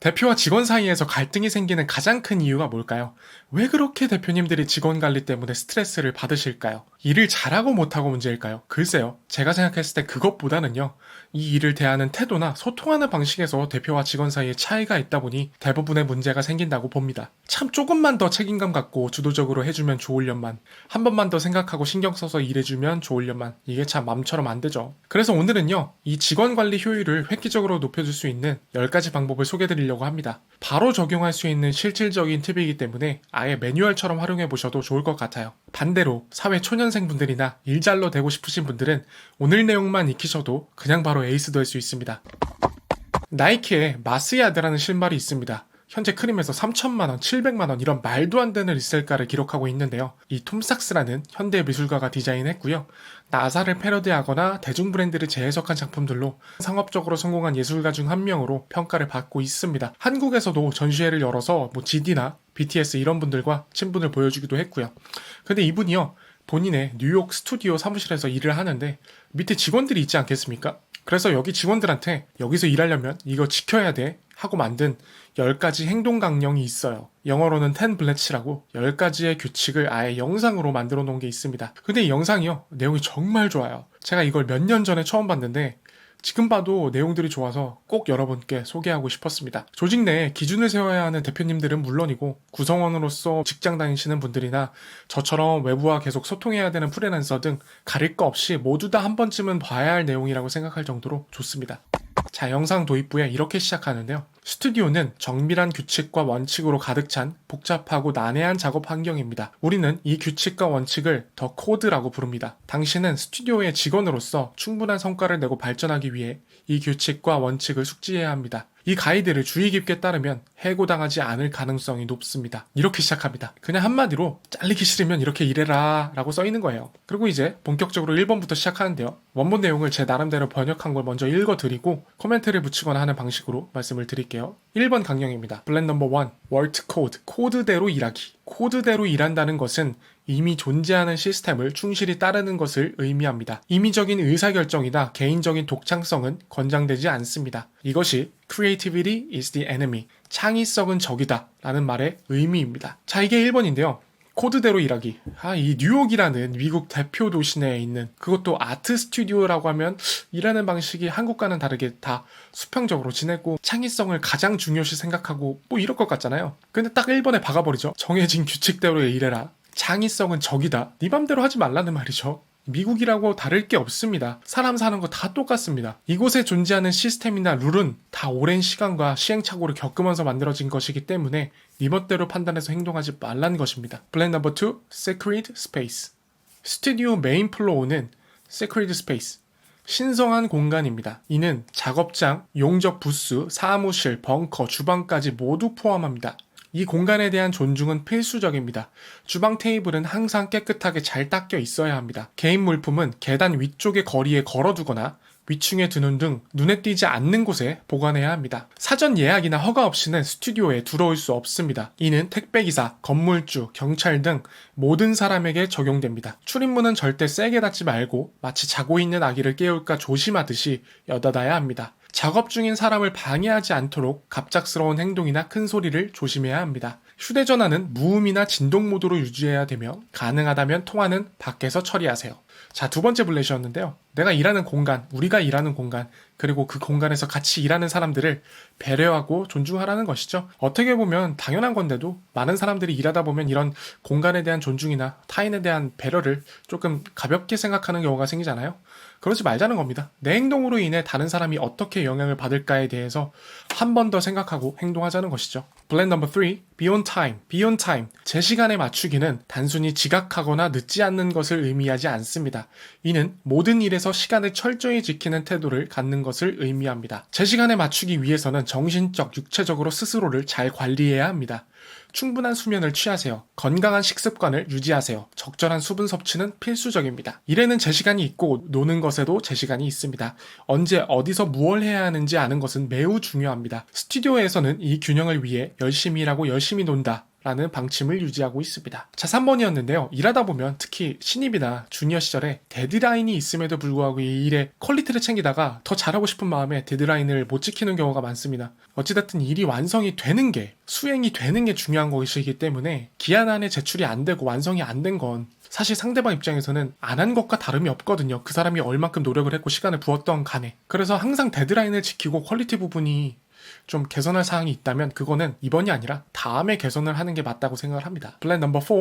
대표와 직원 사이에서 갈등이 생기는 가장 큰 이유가 뭘까요? 왜 그렇게 대표님들이 직원 관리 때문에 스트레스를 받으실까요? 일을 잘하고 못하고 문제일까요? 글쎄요. 제가 생각했을 때 그것보다는요. 이 일을 대하는 태도나 소통하는 방식에서 대표와 직원 사이에 차이가 있다 보니 대부분의 문제가 생긴다고 봅니다. 참 조금만 더 책임감 갖고 주도적으로 해주면 좋으련만, 한 번만 더 생각하고 신경 써서 일해주면 좋으련만, 이게 참 맘처럼 안 되죠. 그래서 오늘은요. 이 직원 관리 효율을 획기적으로 높여줄 수 있는 10가지 방법을 소개해드리려고 합니다. 바로 적용할 수 있는 실질적인 팁이기 때문에 아예 매뉴얼처럼 활용해 보셔도 좋을 것 같아요. 반대로 사회 초년생분들이나 일잘로 되고 싶으신 분들은 오늘 내용만 익히셔도 그냥 바로 에이스 될 수 있습니다. 나이키의 마스야드라는 신발이 있습니다. 현재 크림에서 3천만원, 700만원 이런 말도 안 되는 리셀가를 기록하고 있는데요. 이 톰삭스라는 현대 미술가가 디자인했고요. 나사를 패러디하거나 대중 브랜드를 재해석한 작품들로 상업적으로 성공한 예술가 중 한 명으로 평가를 받고 있습니다. 한국에서도 전시회를 열어서 GD나 BTS 이런 분들과 친분을 보여주기도 했고요. 근데 이분이요. 본인의 뉴욕 스튜디오 사무실에서 일을 하는데 밑에 직원들이 있지 않겠습니까? 그래서 여기 직원들한테 여기서 일하려면 이거 지켜야 돼 하고 만든 10가지 행동 강령이 있어요. 영어로는 10 블레츠라고 10가지의 규칙을 아예 영상으로 만들어 놓은 게 있습니다. 근데 이 영상이요. 내용이 정말 좋아요. 제가 이걸 몇 년 전에 처음 봤는데 지금 봐도 내용들이 좋아서 꼭 여러분께 소개하고 싶었습니다. 조직 내에 기준을 세워야 하는 대표님들은 물론이고 구성원으로서 직장 다니시는 분들이나 저처럼 외부와 계속 소통해야 되는 프리랜서 등 가릴 거 없이 모두 다 한 번쯤은 봐야 할 내용이라고 생각할 정도로 좋습니다. 자, 영상 도입부에 이렇게 시작하는데요. 스튜디오는 정밀한 규칙과 원칙으로 가득 찬 복잡하고 난해한 작업 환경입니다. 우리는 이 규칙과 원칙을 더 코드라고 부릅니다. 당신은 스튜디오의 직원으로서 충분한 성과를 내고 발전하기 위해 이 규칙과 원칙을 숙지해야 합니다. 이 가이드를 주의 깊게 따르면 해고당하지 않을 가능성이 높습니다. 이렇게 시작합니다. 그냥 한마디로 잘리기 싫으면 이렇게 일해라 라고 써있는 거예요. 그리고 이제 본격적으로 1번부터 시작하는데요. 원본 내용을 제 나름대로 번역한 걸 먼저 읽어드리고 코멘트를 붙이거나 하는 방식으로 말씀을 드릴게요. 1번 강령입니다. 블랙 넘버 1. 월트 코드. 코드대로 일하기. 코드대로 일한다는 것은 이미 존재하는 시스템을 충실히 따르는 것을 의미합니다. 임의적인 의사결정이나 개인적인 독창성은 권장되지 않습니다. 이것이 Creativity is the enemy. 창의성은 적이다 라는 말의 의미입니다. 자, 이게 1번인데요. 코드대로 일하기. 이 뉴욕이라는 미국 대표 도시 내에 있는 그것도 아트 스튜디오라고 하면 일하는 방식이 한국과는 다르게 다 수평적으로 지내고 창의성을 가장 중요시 생각하고 뭐 이럴 것 같잖아요. 근데 딱 1번에 박아버리죠. 정해진 규칙대로 일해라. 창의성은 적이다. 네 맘대로 하지 말라는 말이죠. 미국이라고 다를 게 없습니다. 사람 사는 거 다 똑같습니다. 이곳에 존재하는 시스템이나 룰은 다 오랜 시간과 시행착오를 겪으면서 만들어진 것이기 때문에 네 멋대로 판단해서 행동하지 말라는 것입니다. 플랜 넘버 2, Sacred Space. 스튜디오 메인 플로어는 Sacred Space. 신성한 공간입니다. 이는 작업장, 용접 부스, 사무실, 벙커, 주방까지 모두 포함합니다. 이 공간에 대한 존중은 필수적입니다. 주방 테이블은 항상 깨끗하게 잘 닦여 있어야 합니다. 개인 물품은 계단 위쪽의 거리에 걸어두거나 위층에 두는 등 눈에 띄지 않는 곳에 보관해야 합니다. 사전 예약이나 허가 없이는 스튜디오에 들어올 수 없습니다. 이는 택배기사, 건물주, 경찰 등 모든 사람에게 적용됩니다. 출입문은 절대 세게 닫지 말고 마치 자고 있는 아기를 깨울까 조심하듯이 여닫아야 합니다. 작업 중인 사람을 방해하지 않도록 갑작스러운 행동이나 큰 소리를 조심해야 합니다. 휴대전화는 무음이나 진동 모드로 유지해야 되며 가능하다면 통화는 밖에서 처리하세요. 자, 두 번째 블레시였는데요. 내가 일하는 공간, 우리가 일하는 공간, 그리고 그 공간에서 같이 일하는 사람들을 배려하고 존중하라는 것이죠. 어떻게 보면 당연한 건데도 많은 사람들이 일하다 보면 이런 공간에 대한 존중이나 타인에 대한 배려를 조금 가볍게 생각하는 경우가 생기잖아요. 그러지 말자는 겁니다. 내 행동으로 인해 다른 사람이 어떻게 영향을 받을까에 대해서 한 번 더 생각하고 행동하자는 것이죠. 블렌 넘버 3, be on time. be on time. 제 시간에 맞추기는 단순히 지각하거나 늦지 않는 것을 의미하지 않습니다. 이는 모든 일에서 시간을 철저히 지키는 태도를 갖는 것을 의미합니다. 제 시간에 맞추기 위해서는 정신적, 육체적으로 스스로를 잘 관리해야 합니다. 충분한 수면을 취하세요. 건강한 식습관을 유지하세요. 적절한 수분 섭취는 필수적입니다. 일에는 제 시간이 있고 노는 것에도 제 시간이 있습니다. 언제 어디서 무엇을 해야 하는지 아는 것은 매우 중요합니다. 스튜디오에서는 이 균형을 위해 열심히 일하고 열심히 논다 라는 방침을 유지하고 있습니다. 자, 3번이었는데요. 일하다 보면 특히 신입이나 주니어 시절에 데드라인이 있음에도 불구하고 이 일의 퀄리티를 챙기다가 더 잘하고 싶은 마음에 데드라인을 못 지키는 경우가 많습니다. 어찌됐든 일이 완성이 되는 게, 수행이 되는 게 중요한 것이기 때문에 기한 안에 제출이 안 되고 완성이 안 된 건 사실 상대방 입장에서는 안 한 것과 다름이 없거든요. 그 사람이 얼만큼 노력을 했고 시간을 부었던 간에. 그래서 항상 데드라인을 지키고 퀄리티 부분이 좀 개선할 사항이 있다면 그거는 이번이 아니라 다음에 개선을 하는 게 맞다고 생각을 합니다. 플랜 넘버 4,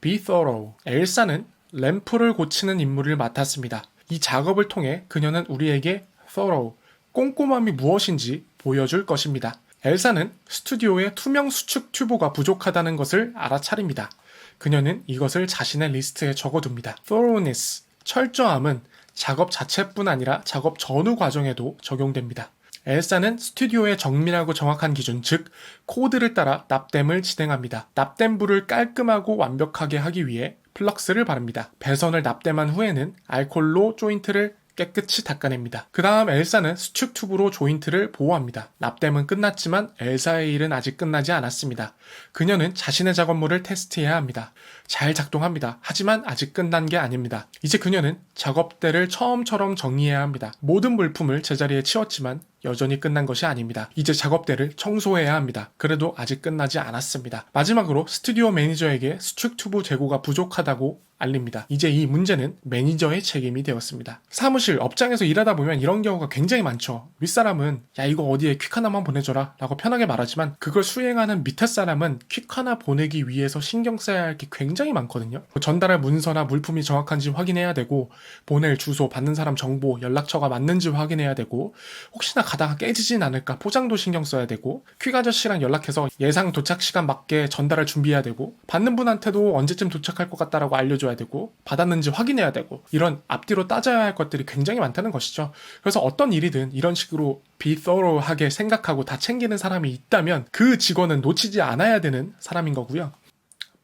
Be thorough. 엘사는 램프를 고치는 임무를 맡았습니다. 이 작업을 통해 그녀는 우리에게 thorough, 꼼꼼함이 무엇인지 보여줄 것입니다. 엘사는 스튜디오에 투명 수축 튜브가 부족하다는 것을 알아차립니다. 그녀는 이것을 자신의 리스트에 적어둡니다. thoroughness, 철저함은 작업 자체뿐 아니라 작업 전후 과정에도 적용됩니다. 엘사는 스튜디오의 정밀하고 정확한 기준, 즉 코드를 따라 납땜을 진행합니다. 납땜부를 깔끔하고 완벽하게 하기 위해 플럭스를 바릅니다. 배선을 납땜한 후에는 알콜로 조인트를 깨끗이 닦아냅니다. 그 다음 엘사는 수축 튜브로 조인트를 보호합니다. 납땜은 끝났지만 엘사의 일은 아직 끝나지 않았습니다. 그녀는 자신의 작업물을 테스트해야 합니다. 잘 작동합니다. 하지만 아직 끝난 게 아닙니다. 이제 그녀는 작업대를 처음처럼 정리해야 합니다. 모든 물품을 제자리에 치웠지만 여전히 끝난 것이 아닙니다. 이제 작업대를 청소해야 합니다. 그래도 아직 끝나지 않았습니다. 마지막으로 스튜디오 매니저에게 수축 튜브 재고가 부족하다고 알립니다. 이제 이 문제는 매니저의 책임이 되었습니다. 사무실, 업장에서 일하다 보면 이런 경우가 굉장히 많죠. 윗사람은 야 이거 어디에 퀵 하나만 보내줘라 라고 편하게 말하지만 그걸 수행하는 밑에 사람은 퀵 하나 보내기 위해서 신경 써야 할 게 굉장히 많거든요. 전달할 문서나 물품이 정확한지 확인해야 되고 보낼 주소, 받는 사람 정보, 연락처가 맞는지 확인해야 되고 혹시나 가다가 깨지진 않을까 포장도 신경 써야 되고 퀵 아저씨랑 연락해서 예상 도착 시간 맞게 전달을 준비해야 되고 받는 분한테도 언제쯤 도착할 것 같다라고 알려줘야 되고 받았는지 확인해야 되고 이런 앞뒤로 따져야 할 것들이 굉장히 많다는 것이죠. 그래서 어떤 일이든 이런 식으로 be thorough하게 생각하고 다 챙기는 사람이 있다면 그 직원은 놓치지 않아야 되는 사람인 거고요.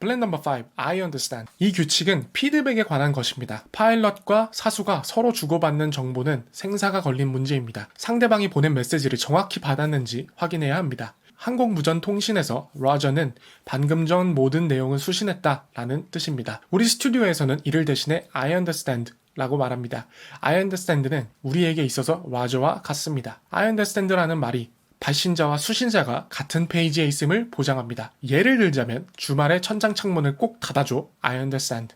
플랜 넘버 5, I understand. 이 규칙은 피드백에 관한 것입니다. 파일럿과 사수가 서로 주고받는 정보는 생사가 걸린 문제입니다. 상대방이 보낸 메시지를 정확히 받았는지 확인해야 합니다. 항공무전통신에서 로저는 방금 전 모든 내용을 수신했다 라는 뜻입니다. 우리 스튜디오에서는 이를 대신해 I understand 라고 말합니다. I understand는 우리에게 있어서 로저와 같습니다. I understand라는 말이 발신자와 수신자가 같은 페이지에 있음을 보장합니다. 예를 들자면 주말에 천장 창문을 꼭 닫아줘. I understand.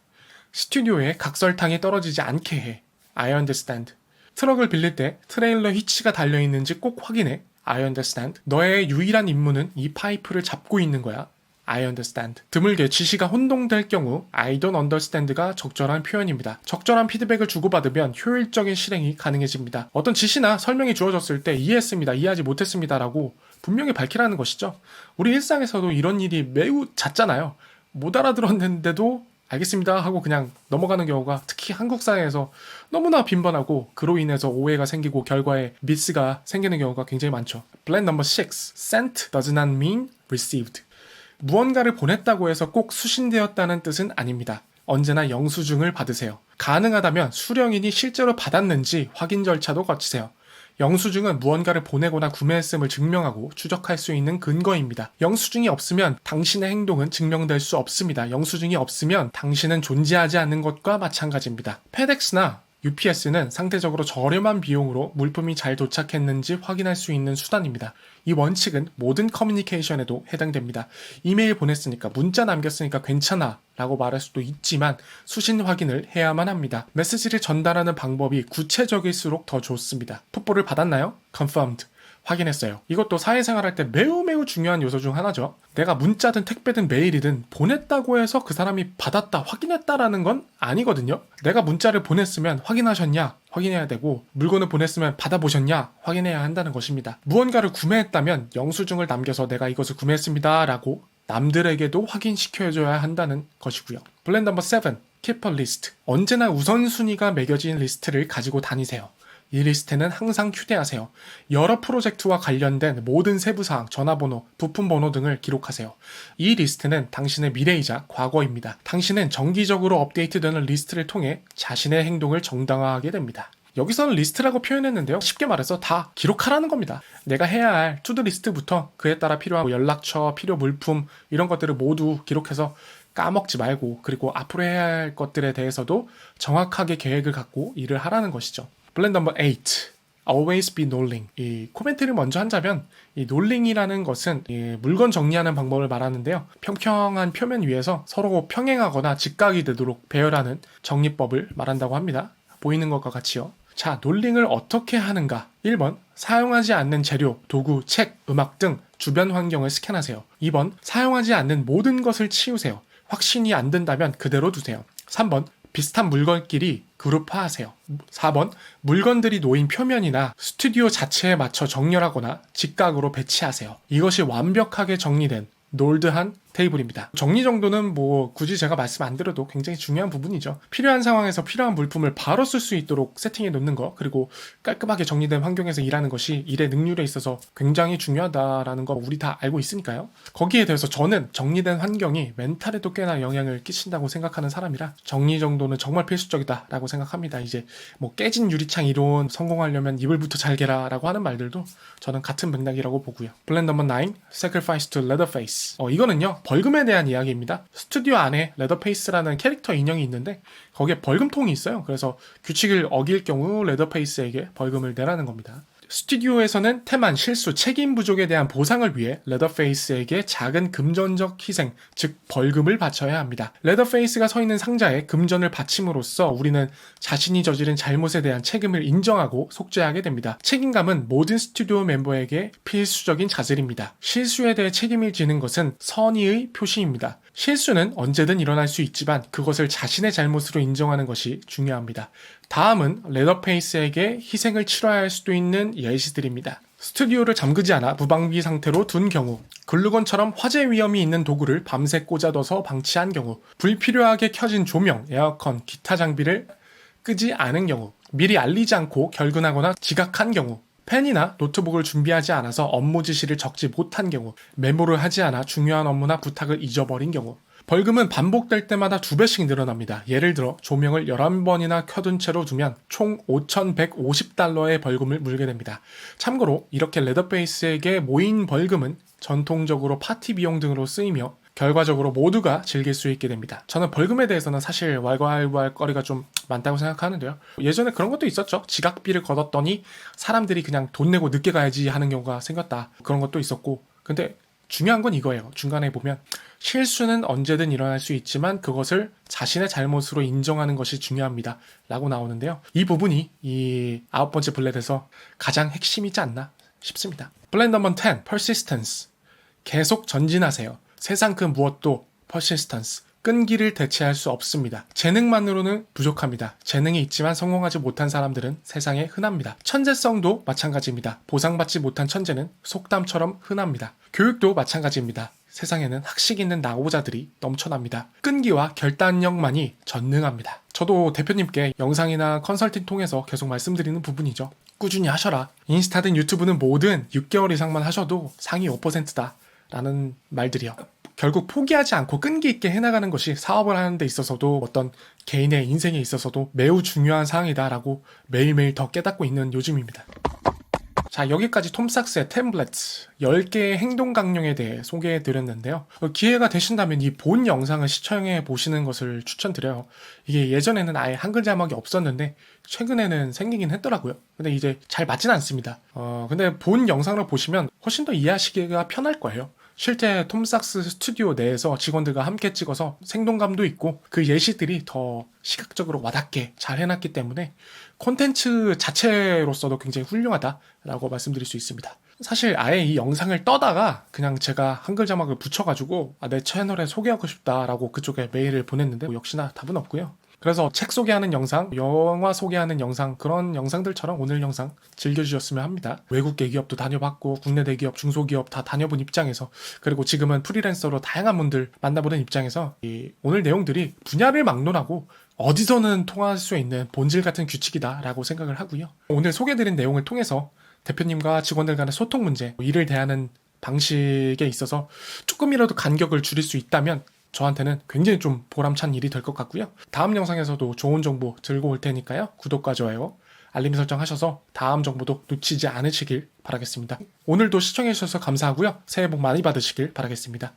스튜디오에 각설탕이 떨어지지 않게 해. I understand. 트럭을 빌릴 때 트레일러 히치가 달려있는지 꼭 확인해. I understand. 너의 유일한 임무는 이 파이프를 잡고 있는 거야. I understand. 드물게 지시가 혼동될 경우 I don't understand가 적절한 표현입니다. 적절한 피드백을 주고받으면 효율적인 실행이 가능해집니다. 어떤 지시나 설명이 주어졌을 때 이해했습니다, 이해하지 못했습니다 라고 분명히 밝히라는 것이죠. 우리 일상에서도 이런 일이 매우 잦잖아요. 못 알아들었는데도 알겠습니다 하고 그냥 넘어가는 경우가 특히 한국 사회에서 너무나 빈번하고 그로 인해서 오해가 생기고 결과에 미스가 생기는 경우가 굉장히 많죠. Plan number 6. Sent does not mean received. 무언가를 보냈다고 해서 꼭 수신되었다는 뜻은 아닙니다. 언제나 영수증을 받으세요. 가능하다면 수령인이 실제로 받았는지 확인 절차도 거치세요. 영수증은 무언가를 보내거나 구매했음을 증명하고 추적할 수 있는 근거입니다. 영수증이 없으면 당신의 행동은 증명될 수 없습니다. 영수증이 없으면 당신은 존재하지 않는 것과 마찬가지입니다. 페덱스나 UPS는 상대적으로 저렴한 비용으로 물품이 잘 도착했는지 확인할 수 있는 수단입니다. 이 원칙은 모든 커뮤니케이션에도 해당됩니다. 이메일 보냈으니까 문자 남겼으니까 괜찮아 라고 말할 수도 있지만 수신 확인을 해야만 합니다. 메시지를 전달하는 방법이 구체적일수록 더 좋습니다. 풋볼을 받았나요? Confirmed. 확인했어요. 이것도 사회생활할 때 매우 중요한 요소 중 하나죠. 내가 문자든 택배든 메일이든 보냈다고 해서 그 사람이 받았다, 확인했다라는 건 아니거든요. 내가 문자를 보냈으면 확인하셨냐? 확인해야 되고 물건을 보냈으면 받아보셨냐? 확인해야 한다는 것입니다. 무언가를 구매했다면 영수증을 남겨서 내가 이것을 구매했습니다 라고 남들에게도 확인시켜줘야 한다는 것이고요. 플랜 넘버 7. Keep a list. 언제나 우선순위가 매겨진 리스트를 가지고 다니세요. 이 리스트는 항상 휴대하세요. 여러 프로젝트와 관련된 모든 세부사항, 전화번호, 부품번호 등을 기록하세요. 이 리스트는 당신의 미래이자 과거입니다. 당신은 정기적으로 업데이트되는 리스트를 통해 자신의 행동을 정당화하게 됩니다. 여기서는 리스트라고 표현했는데요. 쉽게 말해서 다 기록하라는 겁니다. 내가 해야 할 투두 리스트부터 그에 따라 필요한 연락처, 필요 물품 이런 것들을 모두 기록해서 까먹지 말고, 그리고 앞으로 해야 할 것들에 대해서도 정확하게 계획을 갖고 일을 하라는 것이죠. 블렌 넘버 8. Always be knowing. 이 코멘트를 먼저 한다면 이 knowing이라는 것은 이 물건 정리하는 방법을 말하는데요. 평평한 표면 위에서 서로 평행하거나 직각이 되도록 배열하는 정리법을 말한다고 합니다. 보이는 것과 같이요. 자, knowing을 어떻게 하는가? 1번, 사용하지 않는 재료, 도구, 책, 음악 등 주변 환경을 스캔하세요. 2번, 사용하지 않는 모든 것을 치우세요. 확신이 안 든다면 그대로 두세요. 3번, 비슷한 물건끼리 그룹화하세요. 4번, 물건들이 놓인 표면이나 스튜디오 자체에 맞춰 정렬하거나 직각으로 배치하세요. 이것이 완벽하게 정리된 놀드한 테이블입니다. 정리 정도는 뭐 굳이 제가 말씀 안 드려도 굉장히 중요한 부분이죠. 필요한 상황에서 필요한 물품을 바로 쓸 수 있도록 세팅해 놓는 거, 그리고 깔끔하게 정리된 환경에서 일하는 것이 일의 능률에 있어서 굉장히 중요하다라는 거 우리 다 알고 있으니까요. 거기에 대해서 저는 정리된 환경이 멘탈에도 꽤나 영향을 끼친다고 생각하는 사람이라 정리 정도는 정말 필수적이다라고 생각합니다. 이제 뭐 깨진 유리창 이론, 성공하려면 이불부터 잘 개라라고 하는 말들도 저는 같은 맥락이라고 보고요. 블렌 넘버 9, Sacrifice to Leatherface. 이거는요, 벌금에 대한 이야기입니다. 스튜디오 안에 레더페이스라는 캐릭터 인형이 있는데 거기에 벌금통이 있어요. 그래서 규칙을 어길 경우 레더페이스에게 벌금을 내라는 겁니다. 스튜디오에서는 태만, 실수, 책임 부족에 대한 보상을 위해 레더페이스에게 작은 금전적 희생, 즉 벌금을 바쳐야 합니다. 레더페이스가 서 있는 상자에 금전을 바침으로써 우리는 자신이 저지른 잘못에 대한 책임을 인정하고 속죄하게 됩니다. 책임감은 모든 스튜디오 멤버에게 필수적인 자질입니다. 실수에 대해 책임을 지는 것은 선의의 표시입니다. 실수는 언제든 일어날 수 있지만 그것을 자신의 잘못으로 인정하는 것이 중요합니다. 다음은 레더페이스에게 희생을 치러야 할 수도 있는 예시들입니다. 스튜디오를 잠그지 않아 무방비 상태로 둔 경우, 글루건처럼 화재 위험이 있는 도구를 밤새 꽂아둬서 방치한 경우, 불필요하게 켜진 조명, 에어컨, 기타 장비를 끄지 않은 경우, 미리 알리지 않고 결근하거나 지각한 경우, 펜이나 노트북을 준비하지 않아서 업무 지시를 적지 못한 경우, 메모를 하지 않아 중요한 업무나 부탁을 잊어버린 경우, 벌금은 반복될 때마다 2배씩 늘어납니다. 예를 들어 조명을 11번이나 켜둔 채로 두면 총 5,150달러의 벌금을 물게 됩니다. 참고로 이렇게 레더페이스에게 모인 벌금은 전통적으로 파티 비용 등으로 쓰이며 결과적으로 모두가 즐길 수 있게 됩니다. 저는 벌금에 대해서는 사실 왈가왈부할 거리가 좀 많다고 생각하는데요. 예전에 그런 것도 있었죠. 지각비를 걷었더니 사람들이 그냥 돈 내고 늦게 가야지 하는 경우가 생겼다. 그런 것도 있었고. 근데 중요한 건 이거예요. 중간에 보면 실수는 언제든 일어날 수 있지만 그것을 자신의 잘못으로 인정하는 것이 중요합니다. 라고 나오는데요. 이 부분이 이 9번째 블렛에서 가장 핵심이지 않나 싶습니다. 블렛 넘버 10, persistence. 계속 전진하세요. 세상 그 무엇도 persistence. 끈기를 대체할 수 없습니다. 재능만으로는 부족합니다. 재능이 있지만 성공하지 못한 사람들은 세상에 흔합니다. 천재성도 마찬가지입니다. 보상받지 못한 천재는 속담처럼 흔합니다. 교육도 마찬가지입니다. 세상에는 학식 있는 나고자들이 넘쳐납니다. 끈기와 결단력만이 전능합니다. 저도 대표님께 영상이나 컨설팅 통해서 계속 말씀드리는 부분이죠. 꾸준히 하셔라. 인스타든 유튜브는 뭐든 6개월 이상만 하셔도 상위 5%다. 라는 말들이요. 결국 포기하지 않고 끈기 있게 해나가는 것이 사업을 하는 데 있어서도 어떤 개인의 인생에 있어서도 매우 중요한 사항이다라고 매일매일 더 깨닫고 있는 요즘입니다. 자, 여기까지 톰 삭스의 템플릿 10개의 행동 강령에 대해 소개해 드렸는데요. 기회가 되신다면 이 본 영상을 시청해 보시는 것을 추천드려요. 이게 예전에는 아예 한글 자막이 없었는데 최근에는 생기긴 했더라고요. 근데 이제 잘 맞진 않습니다. 근데 본 영상을 보시면 훨씬 더 이해하시기가 편할 거예요. 실제 톰 삭스 스튜디오 내에서 직원들과 함께 찍어서 생동감도 있고 그 예시들이 더 시각적으로 와닿게 잘 해놨기 때문에 콘텐츠 자체로서도 굉장히 훌륭하다라고 말씀드릴 수 있습니다. 사실 아예 이 영상을 떠다가 그냥 제가 한글 자막을 붙여가지고 내 채널에 소개하고 싶다라고 그쪽에 메일을 보냈는데 역시나 답은 없고요. 그래서 책 소개하는 영상, 영화 소개하는 영상, 그런 영상들처럼 오늘 영상 즐겨주셨으면 합니다. 외국 대기업도 다녀봤고 국내 대기업, 중소기업 다 다녀본 입장에서, 그리고 지금은 프리랜서로 다양한 분들 만나보는 입장에서 이 오늘 내용들이 분야를 막론하고 어디서는 통할 수 있는 본질 같은 규칙이다라고 생각을 하고요. 오늘 소개해드린 내용을 통해서 대표님과 직원들 간의 소통 문제, 일을 대하는 방식에 있어서 조금이라도 간격을 줄일 수 있다면 저한테는 굉장히 좀 보람찬 일이 될 것 같고요. 다음 영상에서도 좋은 정보 들고 올 테니까요. 구독과 좋아요, 알림 설정하셔서 다음 정보도 놓치지 않으시길 바라겠습니다. 오늘도 시청해주셔서 감사하고요. 새해 복 많이 받으시길 바라겠습니다.